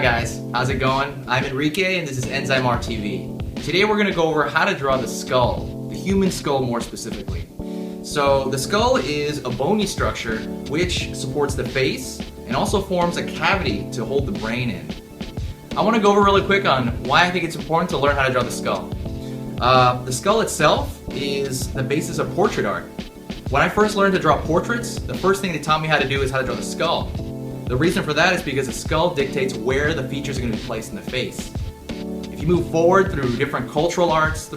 Hi guys, how's it going? I'm Enrique and this is Enzyme Art TV. Today we're going to go over how to draw the skull, the human skull more specifically. So the skull is a bony structure which supports the face and also forms a cavity to hold the brain in. I want to go over really quick on why I think it's important to learn how to draw the skull. The skull itself is the basis of portrait art. When I first learned to draw portraits, the first thing they taught me how to do is how to draw the skull. The reason for that is because the skull dictates where the features are going to be placed in the face. If you move forward through different cultural arts,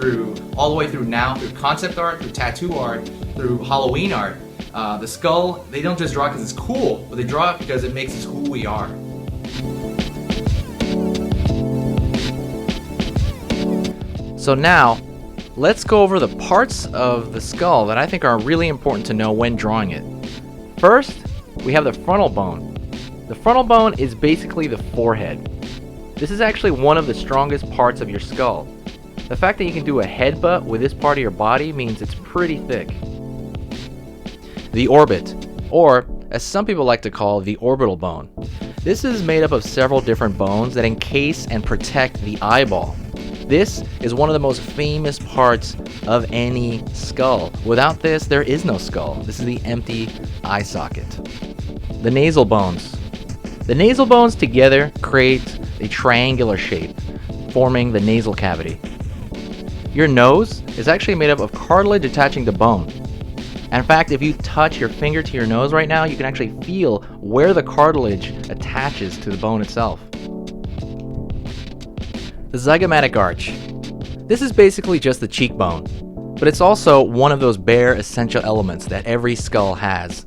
all the way through now, through concept art, through tattoo art, through Halloween art, the skull, they don't just draw it because it's cool, but they draw it because it makes us who we are. So now, let's go over the parts of the skull that I think are really important to know when drawing it. First, we have the frontal bone. The frontal bone is basically the forehead. This is actually one of the strongest parts of your skull. The fact that you can do a headbutt with this part of your body means it's pretty thick. The orbit, or as some people like to call the orbital bone. This is made up of several different bones that encase and protect the eyeball. This is one of the most famous parts of any skull. Without this, there is no skull. This is the empty eye socket. The nasal bones. The nasal bones together create a triangular shape, forming the nasal cavity. Your nose is actually made up of cartilage attaching to bone. In fact, if you touch your finger to your nose right now, you can actually feel where the cartilage attaches to the bone itself. The zygomatic arch. This is basically just the cheekbone, but it's also one of those bare essential elements that every skull has.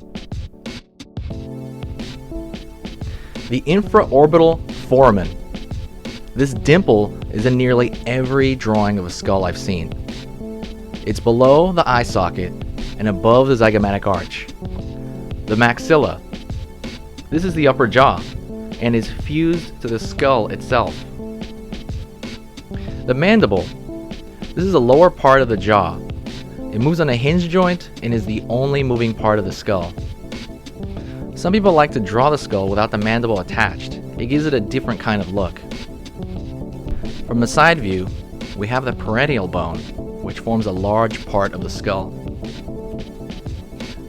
The infraorbital foramen. This dimple is in nearly every drawing of a skull I've seen. It's below the eye socket and above the zygomatic arch. The maxilla. This is the upper jaw and is fused to the skull itself. The mandible. This is the lower part of the jaw. It moves on a hinge joint and is the only moving part of the skull. Some people like to draw the skull without the mandible attached. It gives it a different kind of look. From the side view, we have the parietal bone, which forms a large part of the skull.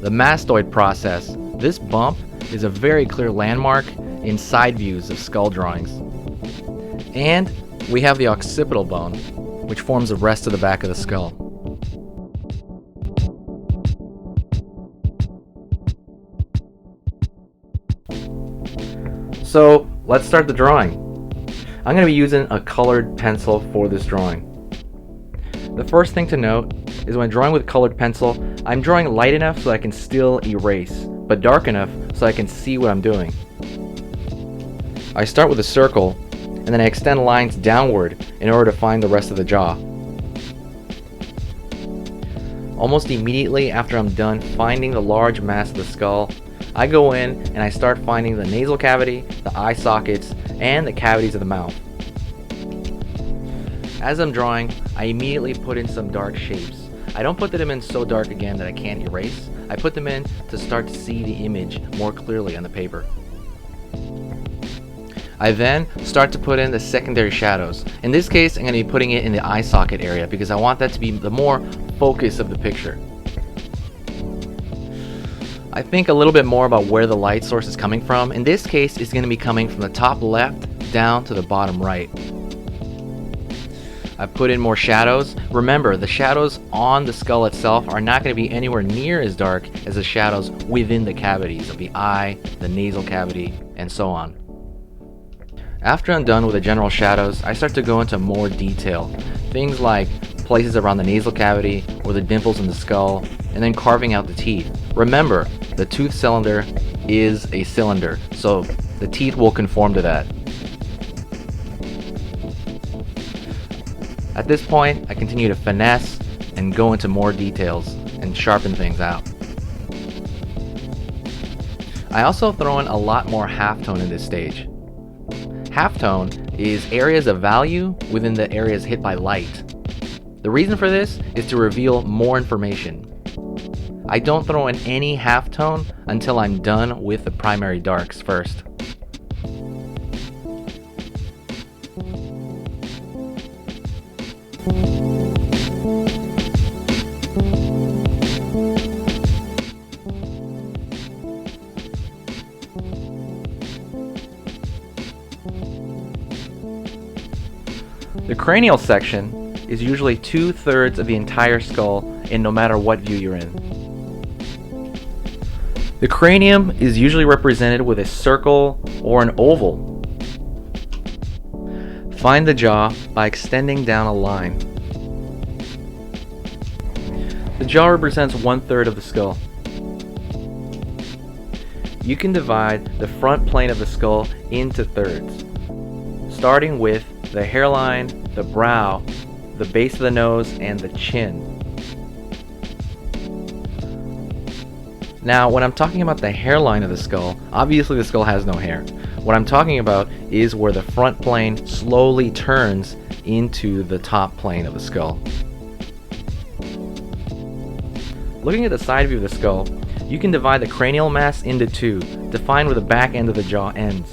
The mastoid process. This bump is a very clear landmark in side views of skull drawings. And we have the occipital bone, which forms the rest of the back of the skull. So let's start the drawing. I'm going to be using a colored pencil for this drawing. The first thing to note is when drawing with colored pencil, I'm drawing light enough so I can still erase, but dark enough so I can see what I'm doing. I start with a circle, and then I extend lines downward in order to find the rest of the jaw. Almost immediately after I'm done finding the large mass of the skull, I go in and I start finding the nasal cavity, the eye sockets, and the cavities of the mouth. As I'm drawing, I immediately put in some dark shapes. I don't put them in so dark again that I can't erase. I put them in to start to see the image more clearly on the paper. I then start to put in the secondary shadows. In this case, I'm going to be putting it in the eye socket area because I want that to be the more focus of the picture. I think a little bit more about where the light source is coming from. In this case, it's going to be coming from the top left down to the bottom right. I put in more shadows. Remember, the shadows on the skull itself are not going to be anywhere near as dark as the shadows within the cavities of the eye, the nasal cavity, and so on. After I'm done with the general shadows, I start to go into more detail. Things like places around the nasal cavity or the dimples in the skull, and then carving out the teeth. Remember, the tooth cylinder is a cylinder, so the teeth will conform to that. At this point, I continue to finesse and go into more details and sharpen things out. I also throw in a lot more halftone in this stage. Halftone is areas of value within the areas hit by light. The reason for this is to reveal more information. I don't throw in any halftone until I'm done with the primary darks first. The cranial section is usually 2/3 of the entire skull in no matter what view you're in. The cranium is usually represented with a circle or an oval. Find the jaw by extending down a line. The jaw represents 1/3 of the skull. You can divide the front plane of the skull into thirds, starting with the hairline, the brow, the base of the nose, and the chin. Now, when I'm talking about the hairline of the skull, obviously the skull has no hair. What I'm talking about is where the front plane slowly turns into the top plane of the skull. Looking at the side view of the skull, you can divide the cranial mass into two to find where the back end of the jaw ends.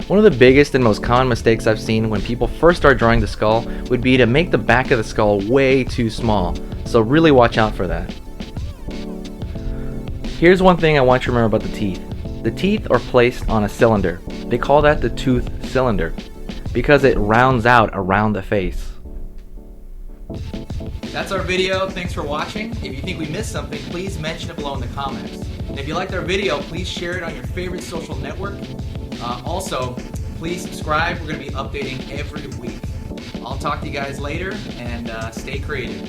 One of the biggest and most common mistakes I've seen when people first start drawing the skull would be to make the back of the skull way too small, so really watch out for that. Here's one thing I want you to remember about the teeth. The teeth are placed on a cylinder. They call that the tooth cylinder because it rounds out around the face. That's our video. Thanks for watching. If you think we missed something, please mention it below in the comments. And if you liked our video, please share it on your favorite social network. Also, please subscribe. We're going to be updating every week. I'll talk to you guys later, and stay creative.